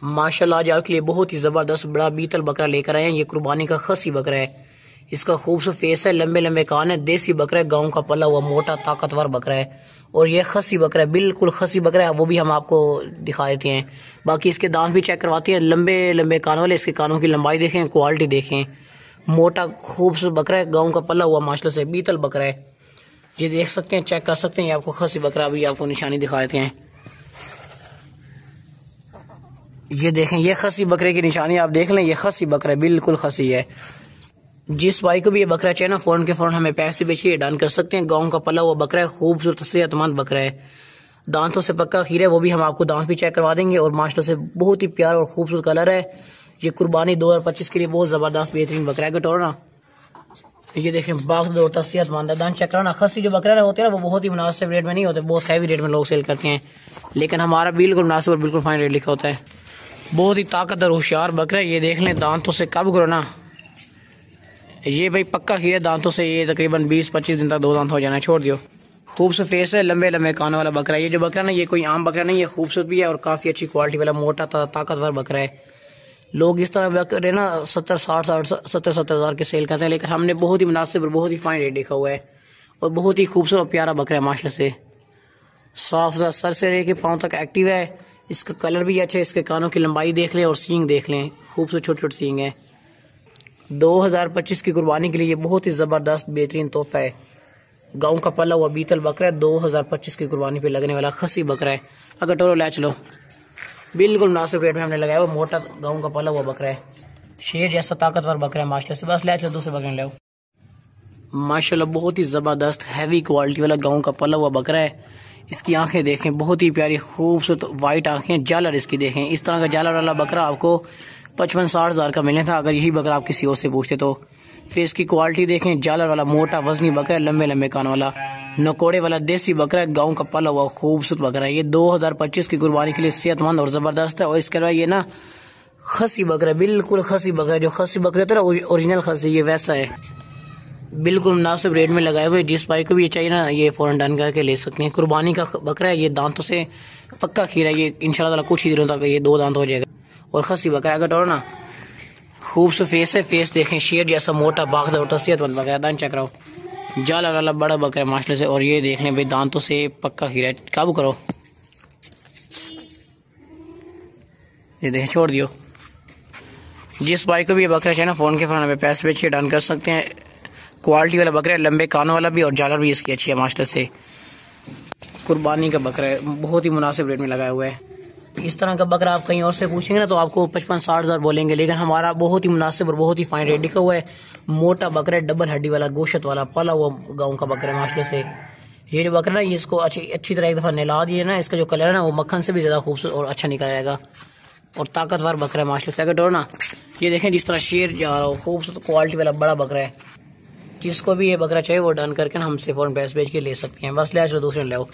माशाल्लाह आज आपके लिए बहुत ही ज़बरदस्त बड़ा बीतल बकरा लेकर आए हैं। ये कुर्बानी का खसी बकरा है। इसका खूबसूरत फेस है, लंबे लंबे कान है, देसी बकरा है, गांव का पला हुआ मोटा ताकतवर बकरा है। और ये खसी बकरा है, बिल्कुल खसी बकरा है। वो भी हम आपको दिखा देते हैं। बाकी इसके दांत भी चेक करवाते हैं, लंबे लंबे कानों वाले। इसके कानों की लंबाई देखें, क्वालिटी देखें। मोटा खूबसूरत बकरा है, गाँव का पला हुआ माशाल्लाह से बीतल बकरा है। ये देख सकते हैं, चेक कर सकते हैं। आपको खसी बकरा भी आपको निशानी दिखा देते हैं। ये देखें, ये खसी बकरे की निशानी आप देख लें। ये खसी बकरा है, बिल्कुल खसी है। जिस भाई को भी ये बकरा चाहिए ना, फ़ौरन के फ़ौरन हमें पैसे बेचिए, डन कर सकते हैं। गांव का पला हुआ बकरा है, खूबसूरत सेहतमंद बकरा है। दांतों से पक्का खीर है, वो भी हम आपको दांत भी चेक करवा देंगे। और माशाल्लाह से बहुत ही प्यारा और खूबसूरत कलर है। ये कुर्बानी 2025 के लिए बहुत ज़बरदस्त बेहतरीन बकरा है। कटोर ना, ये देखें, बागदौर सेहतमंद दांत चेक कराना। खसी जो बकरा होते हैं ना, वो बहुत ही मुनासिब रेट में नहीं होते, बहुत हैवी रेट में लोग सेल करते हैं। लेकिन हमारा बिल्कुल मुनासिब और बिल्कुल फाइन रेट लिखा होता है। बहुत ही ताकतवर होशियार बकरा है। ये देख लें, दांतों से कब करो ना, ये भाई पक्का खीरा दांतों से। ये तकरीबन 20-25 दिन तक 2 दांत हो जाना, छोड़ दियो। खूबसूरत फेस है, लंबे लंबे कानों वाला बकरा है। ये जो बकरा ना, ये कोई आम बकरा नहीं है, खूबसूरत भी है और काफ़ी अच्छी क्वालिटी वाला मोटा ताकतवर बकरा है। लोग इस तरह बकरे ना 70 हज़ार के सेल करते हैं, लेकिन हमने बहुत ही मुनासिब और बहुत ही फाइन रेट लिखा हुआ है। और बहुत ही खूबसूरत और प्यारा बकरा है माशाल्लाह से। साफ सर से लेके पाँव तक एक्टिव है। इसका कलर भी अच्छा है। इसके कानों की लंबाई देख लें और सींग देख लें, खूबसूरत छोटे छोटे सींग है। 2025 की कुर्बानी के लिए ये बहुत ही ज़बरदस्त बेहतरीन तोहफा है। गांव का पला हुआ बीतल बकरा है, 2025 की कुर्बानी पे लगने वाला खसी बकरा है। अगर टोलो ले चलो, बिल्कुल मुनासिब रेट में हमने लगाया हुआ मोटा गांव का पला हुआ बकरा है। शेर जैसा ताकतवर बकरा है माशाल्लाह से। बस ले चलो, दूसरे बकरे ले माशाल्लाह। बहुत ही ज़बरदस्त हैवी क्वालिटी वाला गाँव का पला हुआ बकरा है। इसकी आंखें देखें, बहुत ही प्यारी खूबसूरत वाइट आंखें। जालर इसकी देखें, इस तरह का जालर वाला बकरा आपको 55-60 हज़ार का मिलने था अगर यही बकरा आप किसी और से पूछते तो। फेस की क्वालिटी देखें, जालर वाला मोटा वजनी बकरा है, लंबे लंबे कान वाला नकोड़े वाला देसी बकरा है, गाँव का पला हुआ खूबसूरत बकरा है। ये 2025 की कुर्बानी के लिए सेहतमंद और ज़बरदस्त है। और इसके अलावा ये ना खसी बकरा है, बिल्कुल खसी बकरा है। जो खसी बकरे थे ना, ओरिजिनल खसी, ये वैसा है। बिल्कुल मुनासिब रेट में लगाए हुए। जिस भाई को भी ये चाहिए ना, ये फ़ौरन डन करके ले सकते हैं। कुर्बानी का बकरा है, ये दांतों से पक्का खीरा है। ये इंशाल्लाह कुछ ही दिनों तक ये 2 दांत हो जाएगा। और खसी बकरा अगर टोरो ना, खूबसूरत फेस है। फेस देखें, शेर जैसा मोटा बागदौर सेहतमंद बकरा। दांत चेक करो, जाला वाला बड़ा बकरा है माशाल्लाह से। और ये देख लें भाई, दांतों से पक्का खीरा है। काबू करो, ये देखें, छोड़ दियो। जिस भाई को भी ये बकरा चाहिए ना, फ़ोन के फ़ौरन हमें पैसे बेचिए, डन कर सकते हैं। क्वालिटी वाला बकरा है, लंबे कानों वाला भी और जालर भी इसकी अच्छी है माशाल्लाह से। कुर्बानी का बकरा है, बहुत ही मुनासिब रेट में लगाया हुआ है। इस तरह का बकरा आप कहीं और से पूछेंगे ना, तो आपको 55-60 हज़ार बोलेंगे, लेकिन हमारा बहुत ही मुनासिब और बहुत ही फाइन रेट लिखा हुआ है। मोटा बकरा है, डबल हड्डी वाला, गोश्त वाला, पला हुआ गाँव का बकरा है माशाल्लाह से। ये जो बकरा है, ये इसको अच्छी तरह एक दफ़ा नहला दिए ना, इसका जो कलर है ना, वो मक्खन से भी ज़्यादा खूबसूरत और अच्छा निकल जाएगा। और ताकतवर बकरा है माशाल्लाह से। अगर डरो ना, ये देखें, जिस तरह शेर जा रहा हो, खूबसूरत क्वालिटी वाला बड़ा बकरा है। जिसको भी ये बकरा चाहिए वो डन करके हमसे फ़ौरन पैसे बेच के ले सकते हैं। बस ले चलो, दूसरे ले आओ।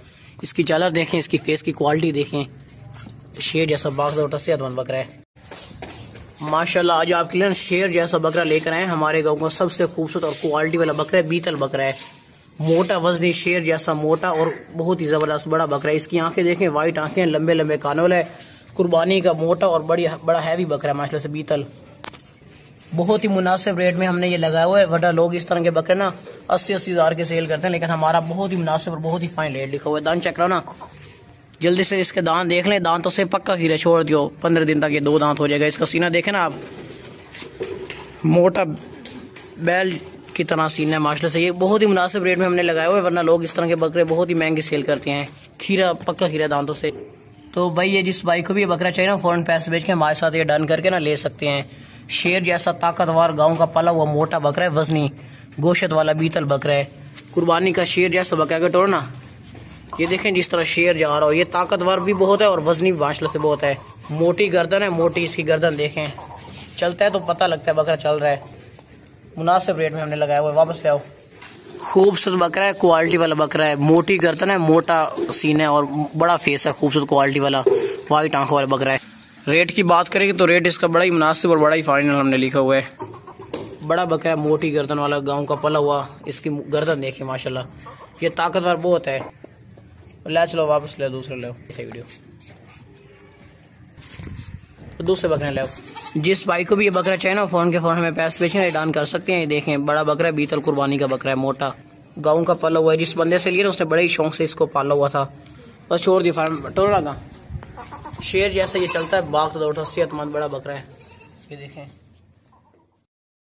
इसकी चालर देखें, इसकी फेस की क्वालिटी देखें, शेर जैसा बागदौर सेहतमंद बकरा है माशाल्लाह। आज आपके लिए शेर जैसा बकरा लेकर आए। हमारे गाँव का सबसे खूबसूरत और क्वालिटी वाला बकरा है, बीतल बकरा है। मोटा वजनी, शेर जैसा मोटा और बहुत ही ज़बरदस्त बड़ा बकरा है। इसकी आंखें देखें, वाइट आंखें, लंबे लंबे कानों वाला है। कुर्बानी का मोटा और बड़ा हैवी बकरा है माशाल्लाह से, बीतल। बहुत ही मुनासिब रेट में हमने ये लगाया हुआ है। वरना लोग इस तरह के बकरे ना 80-80 हज़ार के सेल करते हैं, लेकिन हमारा बहुत ही मुनासिब और बहुत ही फाइन रेट लिखा हुआ है। दांत चेक करो ना, जल्दी से इसके दांत देख लें। दांतों से पक्का खीरा, छोड़ दियो, 15 दिन तक ये 2 दांत हो जाएगा। इसका सीना देखें ना आप, मोटा बैल की तरह सीना है माशाल्लाह से। ये बहुत ही मुनासिब रेट में हमने लगाया हुआ है, वरना लोग इस तरह के बकरे बहुत ही महंगे सेल करते हैं। खीरा, पक्का खीरा दांतों से। तो भाई, ये जिस भाई को भी ये बकरा चाहिए ना, फ़ौरन पैसे बेच के हमारे साथ ये डन करके ना ले सकते हैं। शेर जैसा ताकतवर गाँव का पला हुआ मोटा बकरा है, वजनी गोश्त वाला बीतल बकरा है। कुर्बानी का शेर जैसा बकरा का टोरो ना, ये देखें, जिस तरह शेर जा रहा हो। ये ताकतवर भी बहुत है और वजनी भी माशाल्लाह से बहुत है। मोटी गर्दन है, मोटी इसकी गर्दन देखें, चलता है तो पता लगता है बकरा चल रहा है। मुनासिब रेट में हमने लगाया हुआ है। वापस ले आओ। खूबसूरत बकरा है, क्वालिटी वाला बकरा है। मोटी गर्दन है, मोटा सीना है और बड़ा फेस है, खूबसूरत क्वालिटी वाला वाइट आंखों वाला बकरा है। रेट की बात करेंगे तो रेट इसका बड़ा ही मुनासिब और बड़ा ही फाइनल हमने लिखा हुआ है। बड़ा बकरा है, मोटी गर्दन वाला, गाँव का पला हुआ। इसकी गर्दन देखिए माशाल्लाह, ये ताकतवर बहुत है। ले चलो, वापस ले, दूसरा ले वीडियो। दूसरे बकरे ले आओ। जिस भाई को भी ये बकरा चाहिए ना फ़ोन के फ़ोन हमें पैसे बेचने डान कर सकते हैं। ये देखें बड़ा बकरा है, बीतल कुर्बानी का बकरा है, मोटा गाँव का पाला हुआ है। जिस बंदे से लिया ना उसने बड़े ही शौक से इसको पाला हुआ था, बस छोड़ दिया फार्म टोरा का। शेर जैसे ये चलता है, बाग तो दौड़ता, सेहतमंद बड़ा बकरा है। ये देखें।